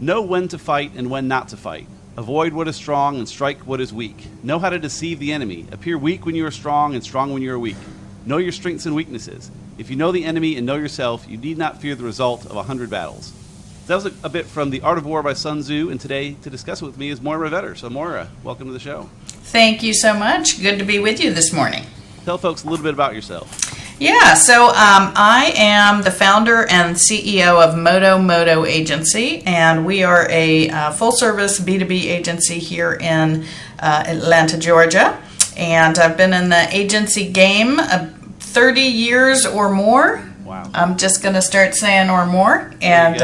Know when to fight and when not to fight. Avoid what is strong and strike what is weak. Know how to deceive the enemy. Appear weak when you are strong and strong when you are weak. Know your strengths and weaknesses. If you know the enemy and know yourself, you need not fear the result of 100 battles. That was a bit from The Art of War by Sun Tzu, and today to discuss it with me is Moira Vetter. So Moira, welcome to the show. Thank you so much. Good to be with you this morning. Tell folks a little bit about yourself. Yeah, so I am the founder and CEO of Moto Agency, and we are a full-service B2B agency here in Atlanta, Georgia. And I've been in the agency game 30 years or more. Wow. I'm just going to start saying or more. And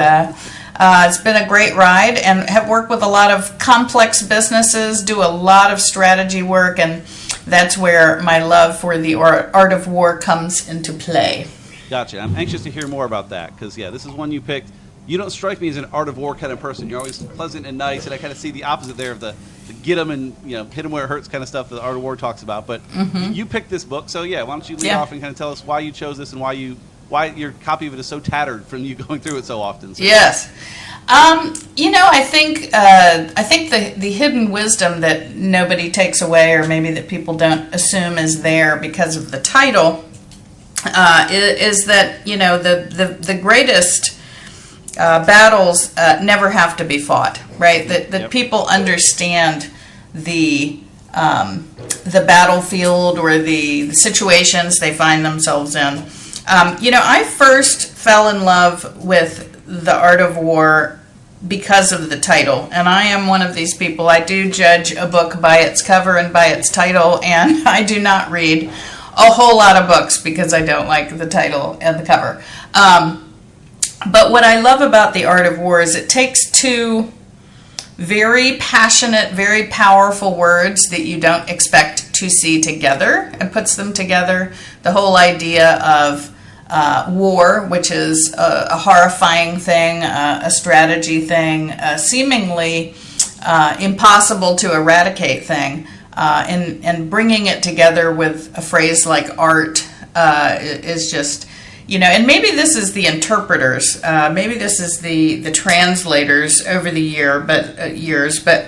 it's been a great ride, and have worked with a lot of complex businesses, do a lot of strategy work, and that's where my love for the art of war comes into play. Gotcha. I'm anxious to hear more about that because, this is one you picked. You don't strike me as an art of war kind of person. You're always pleasant and nice, and I kind of see the opposite there of the get them and hit them where it hurts kind of stuff that the art of war talks about. But you picked this book, so why don't you lead off and kind of tell us why you chose this and why your copy of it is so tattered from you going through it so often. So. Yes. I think the hidden wisdom that nobody takes away, or maybe that people don't assume is there because of the title, is that the greatest battles never have to be fought, right? That people understand the battlefield or the situations they find themselves in. I first fell in love with the art of war because of the title, and I am one of these people. I do judge a book by its cover and by its title, and I do not read a whole lot of books because I don't like the title and the cover. But what I love about the art of war is it takes two very passionate, very powerful words that you don't expect to see together and puts them together. The whole idea of war, which is a horrifying thing, a strategy thing, a seemingly impossible to eradicate thing, and bringing it together with a phrase like art is just, and maybe this is the interpreters, maybe this is the translators over the years, but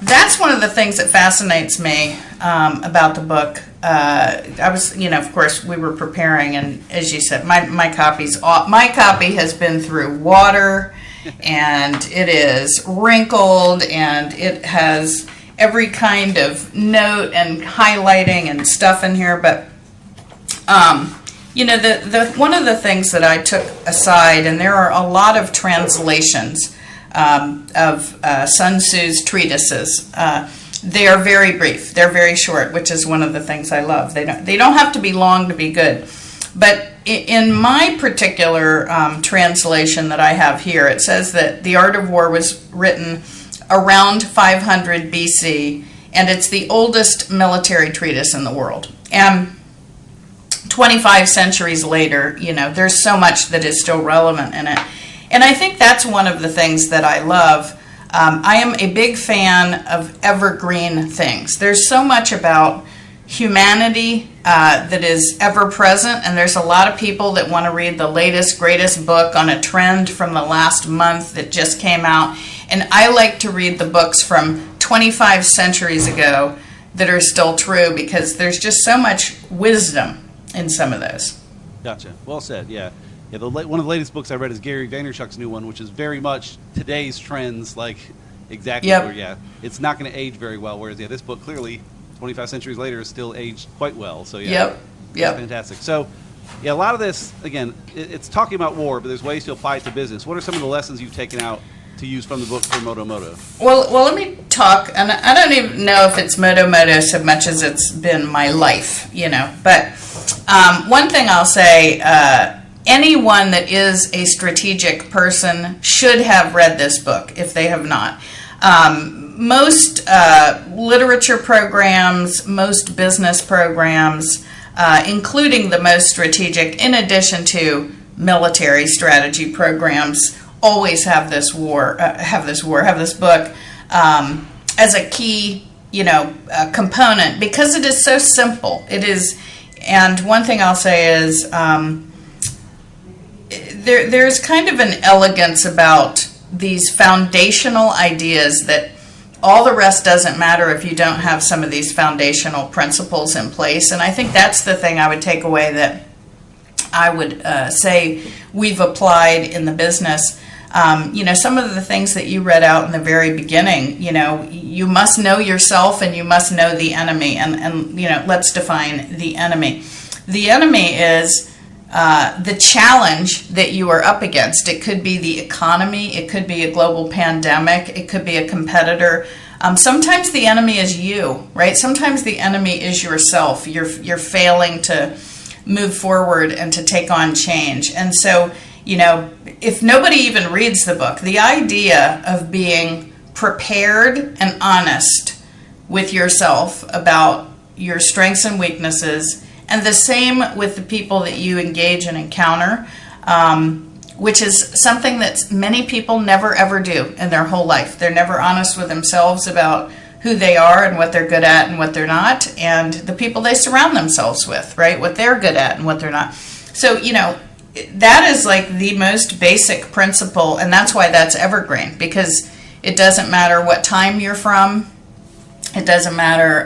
that's one of the things that fascinates me about the book. I was, of course, we were preparing, and as you said, my copy has been through water, and it is wrinkled, and it has every kind of note and highlighting and stuff in here. But the one of the things that I took aside, and there are a lot of translations of Sun Tzu's treatises. They are very brief. They're very short, which is one of the things I love. They don't have to be long to be good. But in my particular translation that I have here, it says that The Art of War was written around 500 BC, and it's the oldest military treatise in the world. And 25 centuries later, there's so much that is still relevant in it. And I think that's one of the things that I love. I am a big fan of evergreen things. There's so much about humanity that is ever present, and there's a lot of people that want to read the latest, greatest book on a trend from the last month that just came out. And I like to read the books from 25 centuries ago that are still true because there's just so much wisdom in some of those. Gotcha. Well said, yeah. Yeah, one of the latest books I read is Gary Vaynerchuk's new one, which is very much today's trends, like exactly where, it's not going to age very well, whereas, this book clearly, 25 centuries later, is still aged quite well. So, Yep. Fantastic. So, a lot of this, again, it's talking about war, but there's ways to apply it to business. What are some of the lessons you've taken out to use from the book for Moto? Well, let me talk, and I don't even know if it's Moto so much as it's been my life, but one thing I'll say, anyone that is a strategic person should have read this book if they have not. Most literature programs, most business programs, including the most strategic, in addition to military strategy programs, always have this book as a key, component because it is so simple. It is, and one thing I'll say is there's kind of an elegance about these foundational ideas that all the rest doesn't matter if you don't have some of these foundational principles in place. And I think that's the thing I would take away that I would say we've applied in the business. Some of the things that you read out in the very beginning, you must know yourself and you must know the enemy. And let's define the enemy. The enemy is the challenge that you are up against. It could be the economy, it could be a global pandemic, it could be a competitor. Sometimes the enemy is you, right? Sometimes the enemy is yourself. You're failing to move forward and to take on change. And so, if nobody even reads the book, the idea of being prepared and honest with yourself about your strengths and weaknesses, and the same with the people that you engage and encounter, which is something that many people never ever do in their whole life. They're never honest with themselves about who they are and what they're good at and what they're not, and the people they surround themselves with, right? What they're good at and what they're not. So, that is like the most basic principle, and that's why that's evergreen, because it doesn't matter what time you're from. It doesn't matter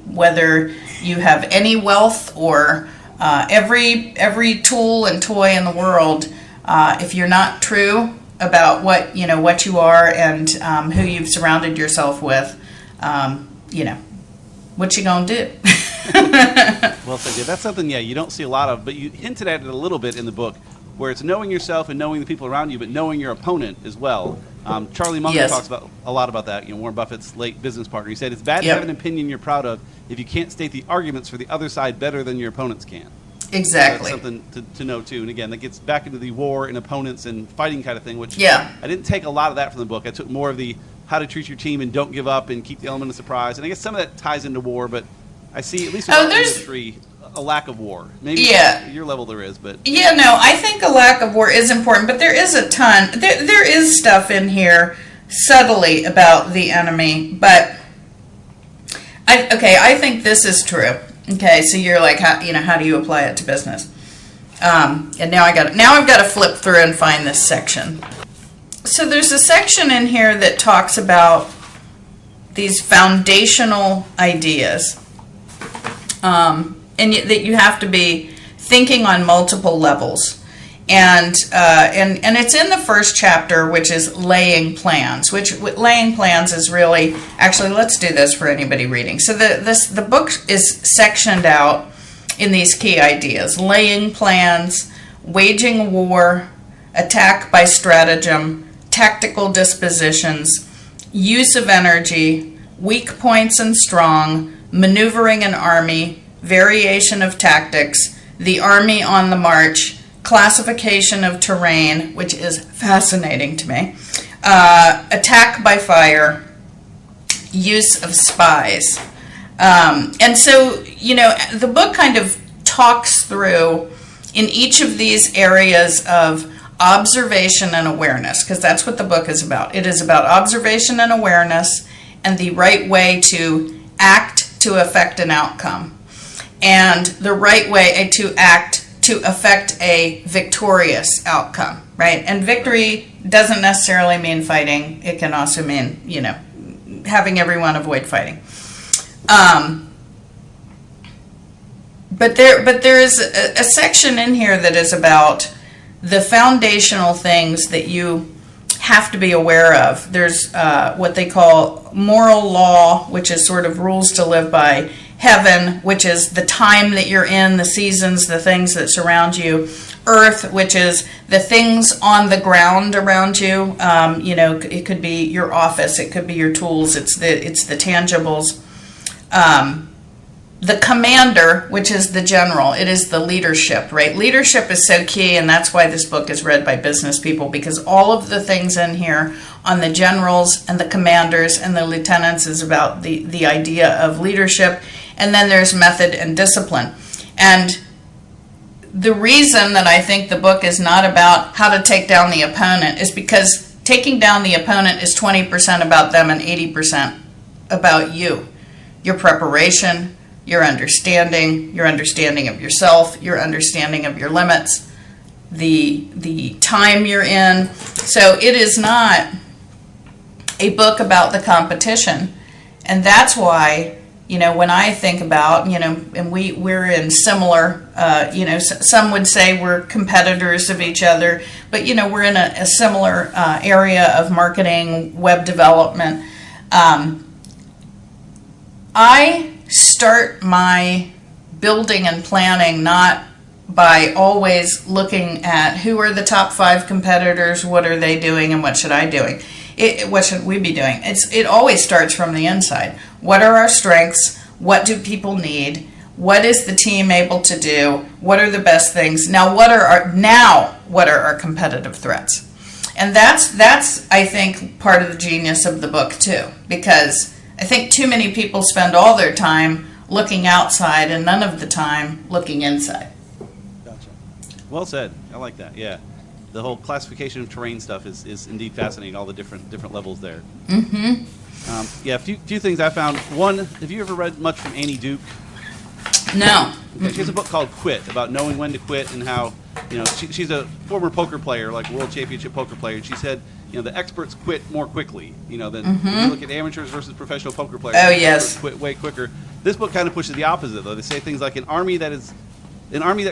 whether you have any wealth or every tool and toy in the world. If you're not true about what you are and who you've surrounded yourself with, what you gonna do? Well said. Yeah, that's something, you don't see a lot of, but you hinted at it a little bit in the book, where it's knowing yourself and knowing the people around you, but knowing your opponent as well. Charlie Munger talks a lot about that, Warren Buffett's late business partner. He said, it's bad to have an opinion you're proud of if you can't state the arguments for the other side better than your opponents can. Exactly. So that's something to know, too. And again, that gets back into the war and opponents and fighting kind of thing, which I didn't take a lot of that from the book. I took more of the how to treat your team and don't give up and keep the element of surprise. And I guess some of that ties into war, but I see, at least in our industry, a lack of war. Maybe at your level there is, but... I think a lack of war is important, but there is a ton. There is stuff in here subtly about the enemy, but I think this is true. Okay, so you're like, how do you apply it to business? And now I've got to flip through and find this section. So there's a section in here that talks about these foundational ideas, and that you have to be thinking on multiple levels. And it's in the first chapter, which is laying plans, which laying plans is really, actually, let's do this for anybody reading. So the book is sectioned out in these key ideas: laying plans, waging war, attack by stratagem, tactical dispositions, use of energy, weak points and strong, maneuvering an army, variation of tactics, the army on the march, classification of terrain, which is fascinating to me, attack by fire, use of spies. And so, the book kind of talks through in each of these areas of observation and awareness, because that's what the book is about. It is about observation and awareness and the right way to act to affect an outcome, and the right way to act to affect a victorious outcome, right? And victory doesn't necessarily mean fighting. It can also mean, having everyone avoid fighting. But there is a section in here that is about the foundational things that you have to be aware of. There's what they call moral law, which is sort of rules to live by; heaven, which is the time that you're in, the seasons, the things that surround you; earth, which is the things on the ground around you. It could be your office, it could be your tools, it's the tangibles. The commander, which is the general, it is the leadership, right? Leadership is so key, and that's why this book is read by business people, because all of the things in here on the generals and the commanders and the lieutenants is about the idea of leadership. And then there's method and discipline. And the reason that I think the book is not about how to take down the opponent is because taking down the opponent is 20% about them and 80% about you. Your preparation, your understanding of yourself, your understanding of your limits. the time you're in. So it is not a book about the competition. And that's why, when I think about, and we're in similar, some would say we're competitors of each other, but, we're in a similar area of marketing, web development. I start my building and planning not by always looking at who are the top 5 competitors, what are they doing, and what should I doing? What should we be doing? It always starts from the inside. What are our strengths? What do people need? What is the team able to do? What are the best things? Now, what are our competitive threats? And that's I think part of the genius of the book too, because I think too many people spend all their time looking outside and none of the time looking inside. Gotcha. Well said. I like that. Yeah. The whole classification of terrain stuff is indeed fascinating, all the different levels there. Mm-hmm. A few things I found. One, have you ever read much from Annie Duke? No. Okay, she has a book called Quit, about knowing when to quit and how, she's a former poker player, like world championship poker player, and she said, the experts quit more quickly, than when you look at amateurs versus professional poker players. Oh, yes. Quit way quicker. This book kind of pushes the opposite, though. They say things like an army that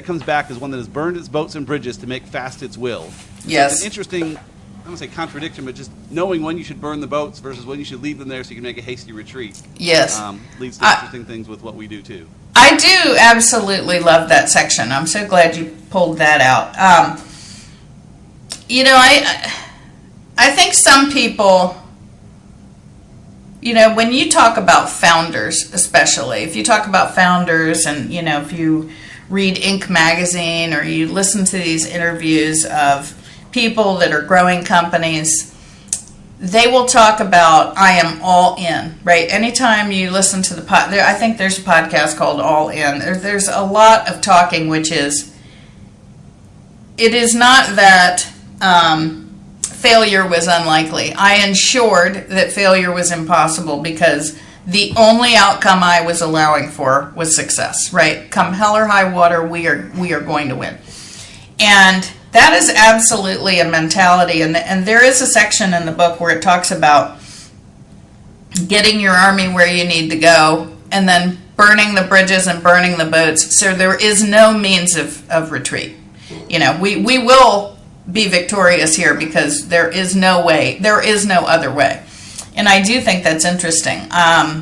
comes back is one that has burned its boats and bridges to make fast its will. Yes. It's an interesting, I don't want to say contradiction, but just knowing when you should burn the boats versus when you should leave them there so you can make a hasty retreat. Yes. Leads to interesting things with what we do, too. I do absolutely love that section. I'm so glad you pulled that out. I think some people, when you talk about founders, especially, if you talk about founders and, if you read Inc. magazine or you listen to these interviews of people that are growing companies, they will talk about, I am all in, right? Anytime you listen to I think there's a podcast called All In. There's a lot of talking, which is, it is not that failure was unlikely. I ensured that failure was impossible because the only outcome I was allowing for was success, right? Come hell or high water, we are going to win. And that is absolutely a mentality. And there is a section in the book where it talks about getting your army where you need to go and then burning the bridges and burning the boats. So there is no means of retreat. We will be victorious here because there is no other way. And I do think that's interesting. I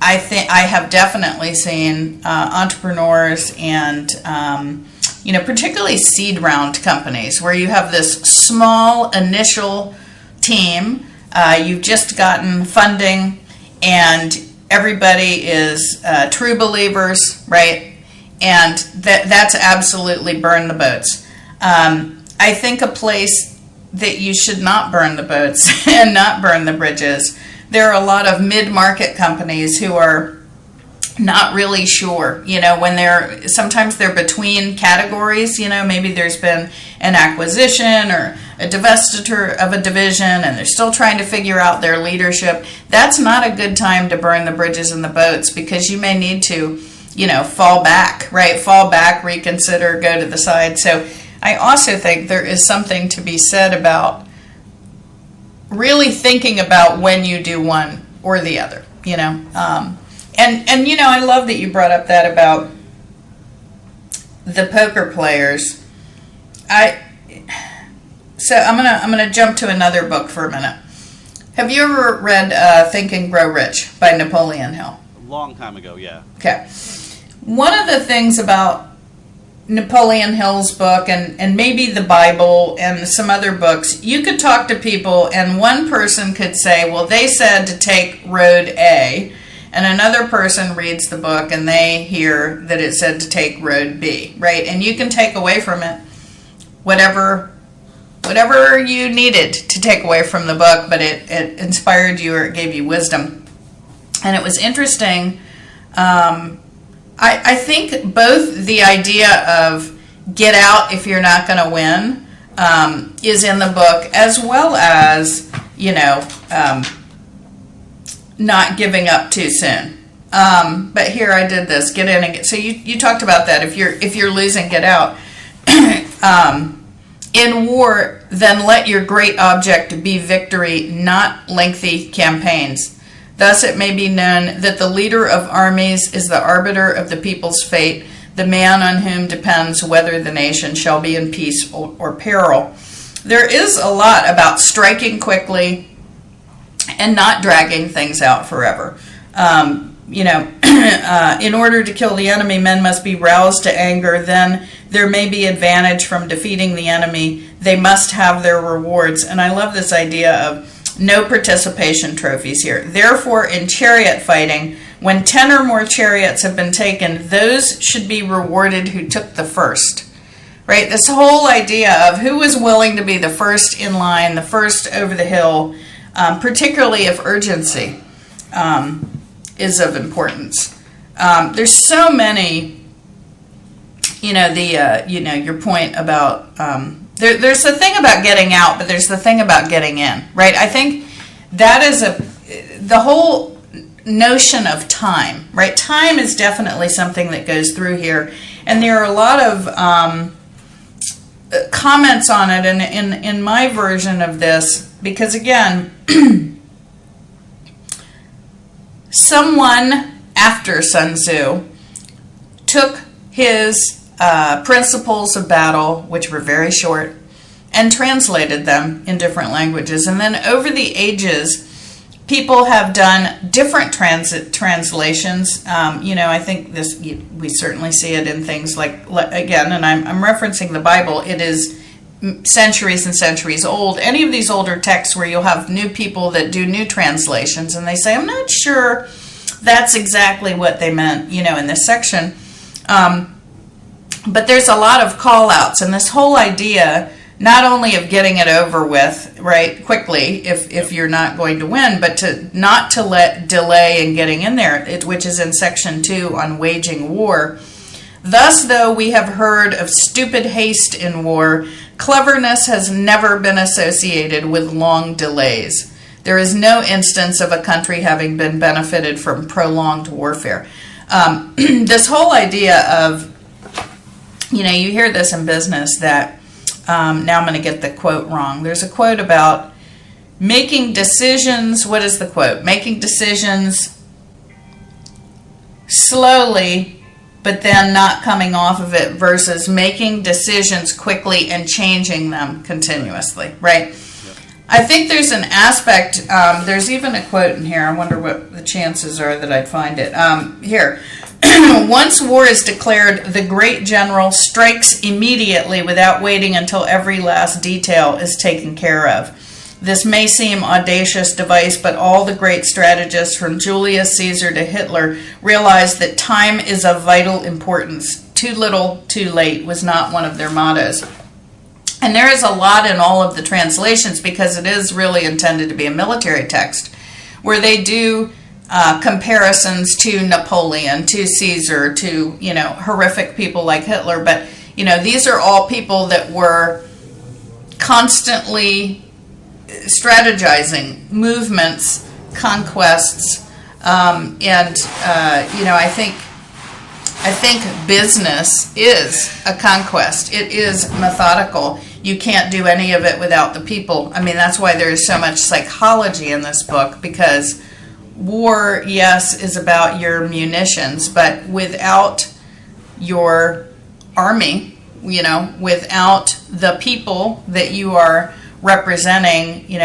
have definitely seen entrepreneurs and particularly seed round companies where you have this small initial team. You've just gotten funding, and everybody is true believers, right? And that's absolutely burn the boats. I think a place that you should not burn the boats and not burn the bridges. There are a lot of mid-market companies who are not really sure, when sometimes they're between categories, maybe there's been an acquisition or a divestiture of a division and they're still trying to figure out their leadership. That's not a good time to burn the bridges and the boats because you may need to, fall back, right? Fall back, reconsider, go to the side. So I also think there is something to be said about really thinking about when you do one or the other, And I love that you brought up that about the poker players. So I'm gonna jump to another book for a minute. Have you ever read Think and Grow Rich by Napoleon Hill? A long time ago, yeah. Okay. One of the things about Napoleon Hill's book and maybe the Bible and some other books, you could talk to people and one person could say, well, they said to take road A, and another person reads the book and they hear that it said to take road B, right? And you can take away from it whatever you needed to take away from the book, but it inspired you or it gave you wisdom. And it was interesting. I think both the idea of get out if you're not going to win is in the book, as well as, not giving up too soon. But here I did this, get in and get. So you talked about that. If you're losing, get out. In war, then let your great object be victory, not lengthy campaigns. Thus it may be known that the leader of armies is the arbiter of the people's fate, the man on whom depends whether the nation shall be in peace or peril. There is a lot about striking quickly and not dragging things out forever. In order to kill the enemy, men must be roused to anger. Then there may be advantage from defeating the enemy. They must have their rewards. And I love this idea of no participation trophies here. Therefore, in chariot fighting, when 10 or more chariots have been taken, those should be rewarded who took the first. Right? This whole idea of who was willing to be the first in line, the first over the hill, particularly if urgency is of importance. There's so many, your point about, there's the thing about getting out, but there's the thing about getting in, right? I think that is the whole notion of time, right? Time is definitely something that goes through here. And there are a lot of comments on it in my version of this, because again, someone after Sun Tzu took his principles of battle, which were very short, and translated them in different languages. And then over the ages, people have done different translations. I think we certainly see it in things like again, and I'm referencing the Bible. It is centuries and centuries old. Any of these older texts where you'll have new people that do new translations, and they say, I'm not sure that's exactly what they meant, in this section. But there's a lot of call-outs, and this whole idea, not only of getting it over with, right, quickly, if you're not going to win, but not to let delay in getting in there, which is in section 2 on waging war. Thus, though we have heard of stupid haste in war, cleverness has never been associated with long delays. There is no instance of a country having been benefited from prolonged warfare. This whole idea of, you hear this in business that, now I'm going to get the quote wrong. There's a quote about making decisions. What is the quote? Making decisions slowly, but then not coming off of it, versus making decisions quickly and changing them continuously, right? Yep. I think there's an aspect, there's even a quote in here. I wonder what the chances are that I'd find it. Here. Once war is declared, the great general strikes immediately without waiting until every last detail is taken care of. This may seem audacious device, but all the great strategists from Julius Caesar to Hitler realized that time is of vital importance. Too little, too late was not one of their mottos. And there is a lot in all of the translations, because it is really intended to be a military text, where they do comparisons to Napoleon, to Caesar, to, horrific people like Hitler. But, these are all people that were constantly strategizing movements, conquests, I think business is a conquest. It is methodical. You can't do any of it without the people. I mean, that's why there is so much psychology in this book, because war, yes, is about your munitions, but without your army, without the people that you are representing, you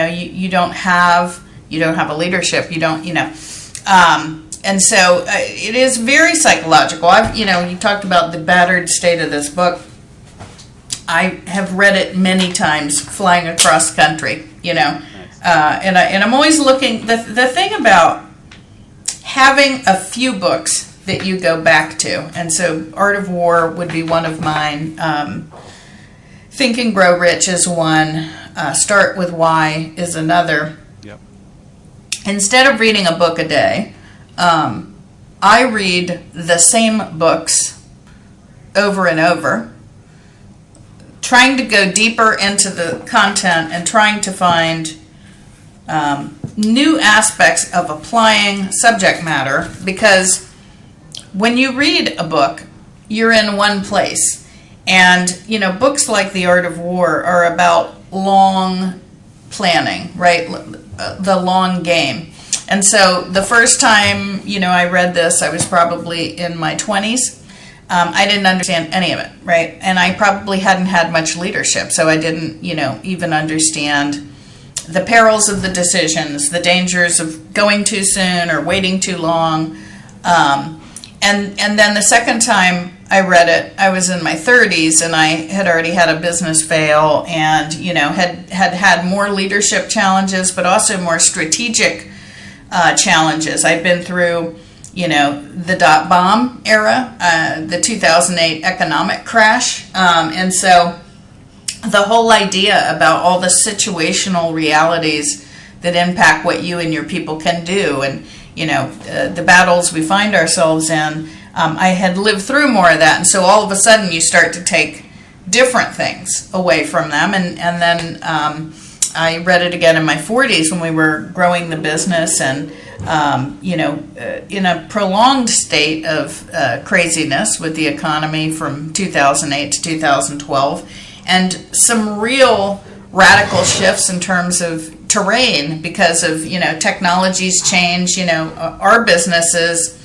don't have a leadership. And so it is very psychological. You talked about the battered state of this book. I have read it many times flying across country, Nice. And I'm always looking, the thing about having a few books that you go back to, and so Art of War would be one of mine, Think and Grow Rich is one, Start with Why is another. Yep. Instead of reading a book a day, I read the same books over and over, trying to go deeper into the content and trying to find new aspects of applying subject matter, because when you read a book, you're in one place. And, books like The Art of War are about long planning, right? The long game. And so the first time, I read this, I was probably in my 20s. I didn't understand any of it, right? And I probably hadn't had much leadership, so I didn't, even understand the perils of the decisions, the dangers of going too soon or waiting too long. And then the second time I read it, I was in my 30s, and I had already had a business fail, and had more leadership challenges, but also more strategic challenges. I've been through, the dot-bomb era, the 2008 economic crash, and so the whole idea about all the situational realities that impact what you and your people can do, and the battles we find ourselves in. I had lived through more of that, and so all of a sudden you start to take different things away from them. And then I read it again in my 40s when we were growing the business, and in a prolonged state of craziness with the economy from 2008 to 2012, and some real radical shifts in terms of terrain because of technology's change. Our businesses.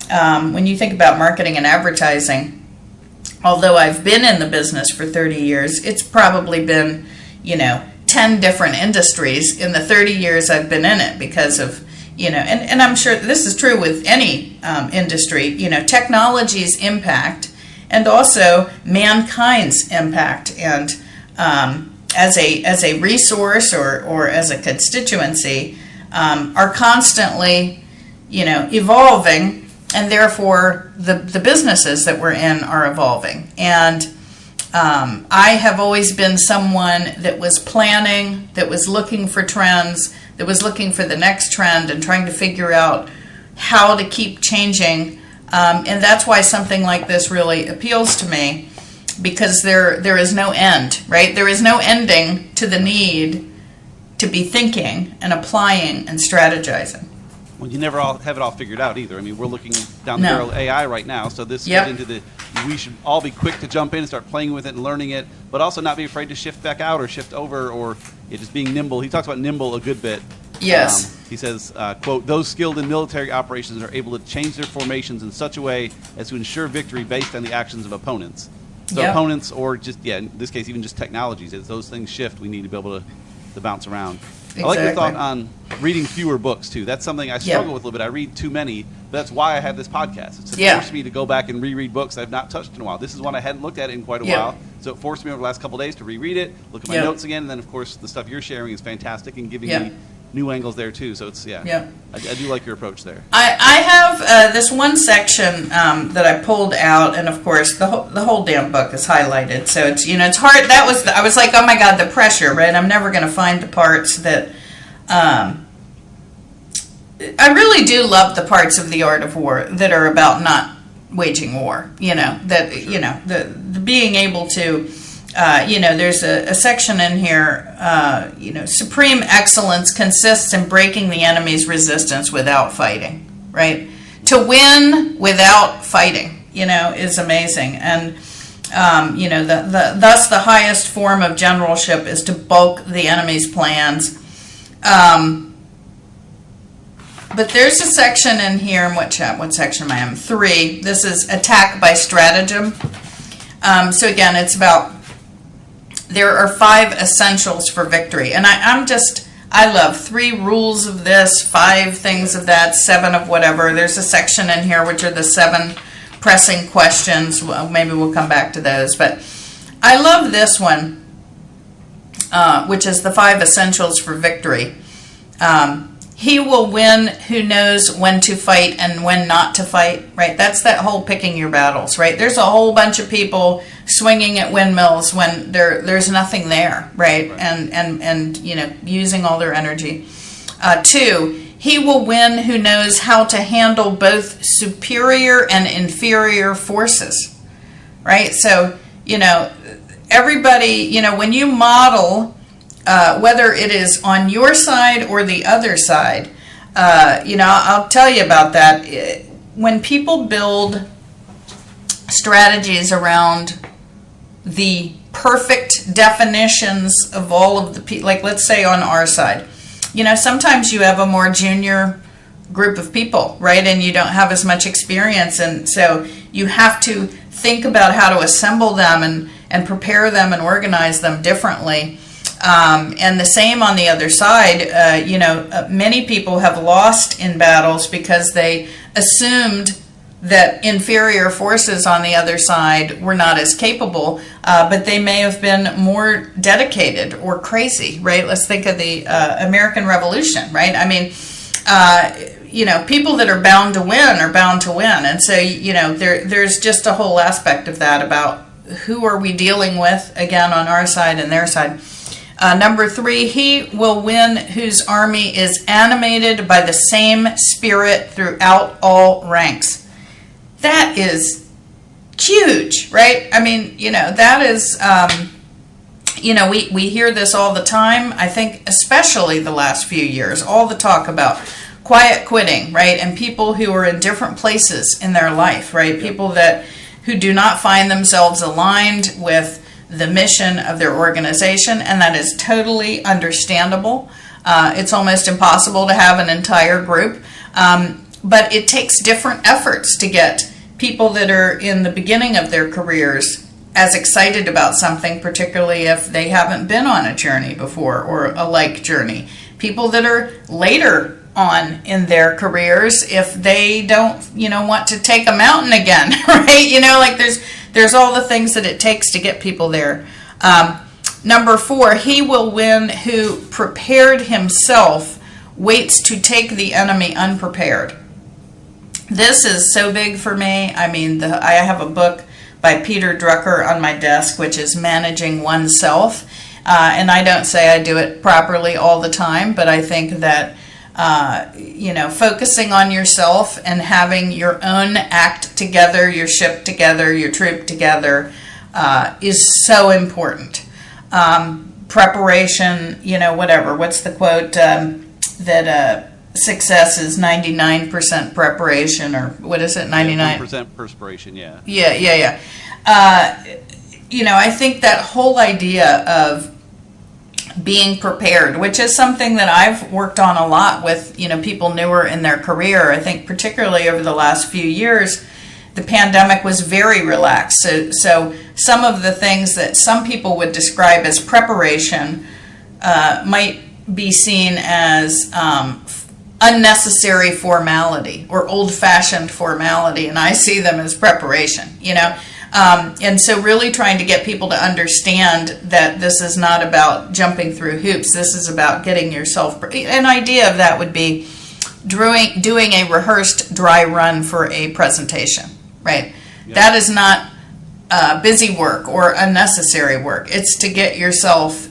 When you think about marketing and advertising, although I've been in the business for 30 years, it's probably been, 10 different industries in the 30 years I've been in it because of, and I'm sure this is true with any industry, technology's impact and also mankind's impact. And as a resource or as a constituency, are constantly, evolving. And therefore, the businesses that we're in are evolving. And I have always been someone that was planning, that was looking for trends, that was looking for the next trend and trying to figure out how to keep changing. And that's why something like this really appeals to me, because there is no end, right? There is no ending to the need to be thinking and applying and strategizing. Well, you never have it all figured out either. I mean, we're looking down the barrel of AI right now, so this gets into we should all be quick to jump in and start playing with it and learning it, but also not be afraid to shift back out or shift over, or just being nimble. He talks about nimble a good bit. Yes. He says, quote, those skilled in military operations are able to change their formations in such a way as to ensure victory based on the actions of opponents. So opponents, or just, in this case, even just technologies, as those things shift, we need to be able to bounce around. Exactly. I like your thought on reading fewer books, too. That's something I struggle with a little bit. I read too many, but that's why I have this podcast. It's to force me to go back and reread books I've not touched in a while. This is one I hadn't looked at in quite a while, so it forced me over the last couple of days to reread it, look at my notes again, and then, of course, the stuff you're sharing is fantastic and giving me new angles there, too. So it's, I do like your approach there. I have this one section that I pulled out, and, of course, the whole damn book is highlighted. So it's, it's hard. I was like, oh, my God, the pressure, right? I'm never going to find the parts that... I really do love the parts of The Art of War that are about not waging war, the being able to, there's a section in here, supreme excellence consists in breaking the enemy's resistance without fighting, right? To win without fighting, is amazing. And, thus the highest form of generalship is to bulk the enemy's plans. But there's a section in here, and what section am I in? 3. This is attack by stratagem. So again, it's about, there are 5 essentials for victory. And I love 3 rules of this, 5 things of that, 7 of whatever. There's a section in here which are the 7 pressing questions. Well, maybe we'll come back to those. But I love this one, which is the 5 essentials for victory. He will win who knows when to fight and when not to fight, right? That's that whole picking your battles, right? There's a whole bunch of people swinging at windmills when there's nothing there, right? And using all their energy. 2, he will win who knows how to handle both superior and inferior forces, right? So, everybody, when you model... whether it is on your side or the other side, I'll tell you about that. When people build strategies around the perfect definitions of all of the people. Like, let's say on our side, sometimes you have a more junior group of people, right? And you don't have as much experience. And so you have to think about how to assemble them and prepare them and organize them differently. And the same on the other side. Many people have lost in battles because they assumed that inferior forces on the other side were not as capable, but they may have been more dedicated or crazy, right? Let's think of the American Revolution, right? I mean, people that are bound to win are bound to win. And so, there's just a whole aspect of that about who are we dealing with, again, on our side and their side. Number 3, he will win whose army is animated by the same spirit throughout all ranks. That is huge, right? I mean, that is, we hear this all the time. I think especially the last few years, all the talk about quiet quitting, right? And people who are in different places in their life, right? Yep. People who do not find themselves aligned with the mission of their organization, and that is totally understandable. It's almost impossible to have an entire group, but it takes different efforts to get people that are in the beginning of their careers as excited about something, particularly if they haven't been on a journey before or a like journey. People that are later on in their careers, if they don't, want to take a mountain again, right? There's all the things that it takes to get people there. Number 4, he will win who prepared himself, waits to take the enemy unprepared. This is so big for me. I mean, I have a book by Peter Drucker on my desk, which is Managing Oneself. And I don't say I do it properly all the time, but I think that focusing on yourself and having your own act together, your ship together, your troop together, is so important. Preparation, whatever. What's the quote? That success is 99% preparation, or what is it? 99% perspiration. Yeah. Yeah. I think that whole idea of being prepared, which is something that I've worked on a lot with, people newer in their career. I think particularly over the last few years, the pandemic was very relaxed. So some of the things that some people would describe as preparation might be seen as unnecessary formality or old-fashioned formality, and I see them as preparation, and so really trying to get people to understand that this is not about jumping through hoops. This is about getting yourself. An idea of that would be doing a rehearsed dry run for a presentation, right? Yep. That is not busy work or unnecessary work. It's to get yourself,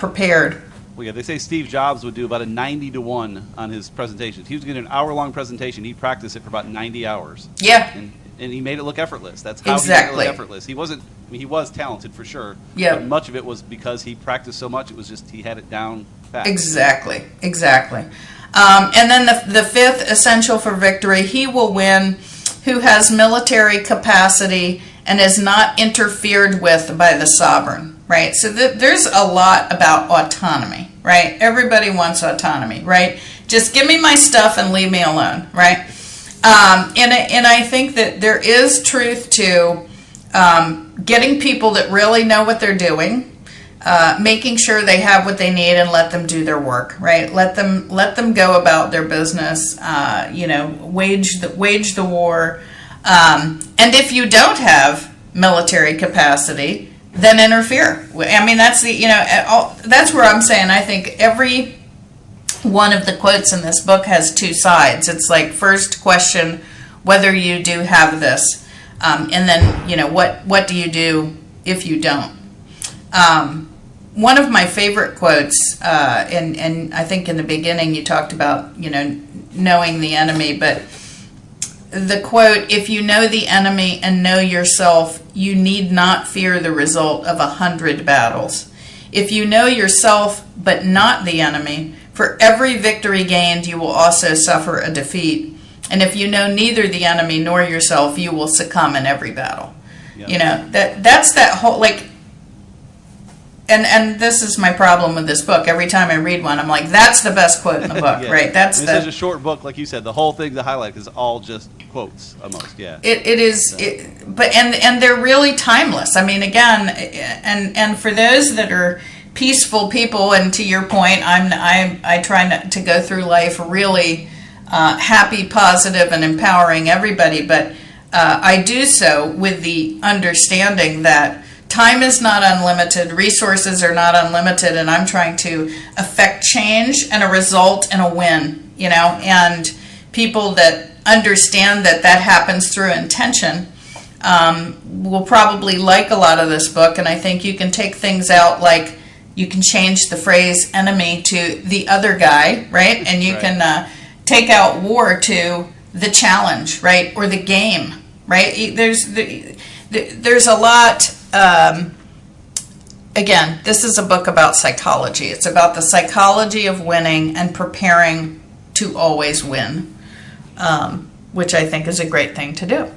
prepared. Well, yeah, they say Steve Jobs would do about a 90-to-1 on his presentations. He was getting an hour-long presentation. He'd practice it for about 90 hours. Yeah. And he made it look effortless. That's how exactly. He made it look effortess. He wasn't. I mean, he was talented for sure. Yeah. But much of it was because he practiced so much. It was just he had it down pat. Exactly. And then the 5th essential for victory: he will win who has military capacity and is not interfered with by the sovereign. Right. So there's a lot about autonomy. Right. Everybody wants autonomy. Right. Just give me my stuff and leave me alone. Right. And I think that there is truth to getting people that really know what they're doing, making sure they have what they need, and let them do their work. Right? Let them go about their business. Wage the war. And if you don't have military capacity, then interfere. I mean, that's that's where I'm saying I think every one of the quotes in this book has two sides. It's like, first question whether you do have this, and then what do you do if you don't. One of my favorite quotes, and I think in the beginning you talked about knowing the enemy, but the quote: "If you know the enemy and know yourself, you need not fear the result of 100 battles. If you know yourself but not the enemy, for every victory gained you will also suffer a defeat. And if you know neither the enemy nor yourself, you will succumb in every battle." Yeah. You know, that's that whole, like, and this is my problem with this book. Every time I read one, I'm like, that's the best quote in the book, Yeah. right? That's It's such a short book, like you said. The whole thing, the highlight is all just quotes, almost. Yeah. It is, but they're really timeless. I mean, again, and for those that are peaceful people, and to your point, I try not to go through life really happy, positive, and empowering everybody, but I do so with the understanding that time is not unlimited, resources are not unlimited, and I'm trying to affect change and a result and a win, you know, and people that understand that happens through intention will probably like a lot of this book, and I think you can take things out like you can change the phrase enemy to the other guy, right? And you can take out war to the challenge, right? Or the game, right? There's a lot. Again, this is a book about psychology. It's about the psychology of winning and preparing to always win, which I think is a great thing to do.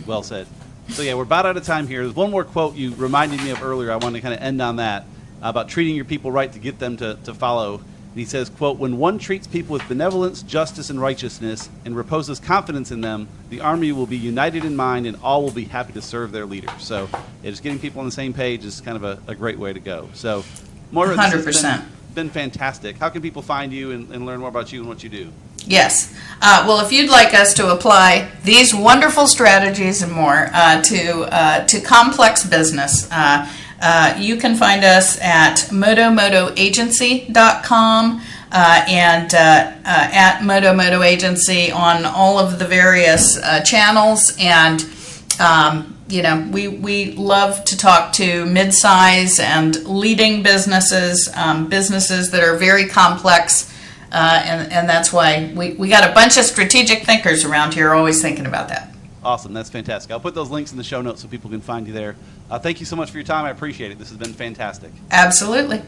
Well said. So yeah, we're about out of time here. There's one more quote you reminded me of earlier. I want to kind of end on that, about treating your people right to get them to follow. And he says, quote, "When one treats people with benevolence, justice, and righteousness, and reposes confidence in them, the army will be united in mind, and all will be happy to serve their leaders." So yeah, just getting people on the same page is kind of a great way to go. So, Moira, this 100%. has been fantastic. How can people find you and learn more about you and what you do? Yes. Well, if you'd like us to apply these wonderful strategies and more to complex business, you can find us at motomotoagency.com and at Moto Agency on all of the various channels. And, you know, we love to talk to mid-size and leading businesses, businesses that are very complex. And that's why we got a bunch of strategic thinkers around here always thinking about that. Awesome. That's fantastic. I'll put those links in the show notes so people can find you there. Thank you so much for your time. I appreciate it. This has been fantastic. Absolutely.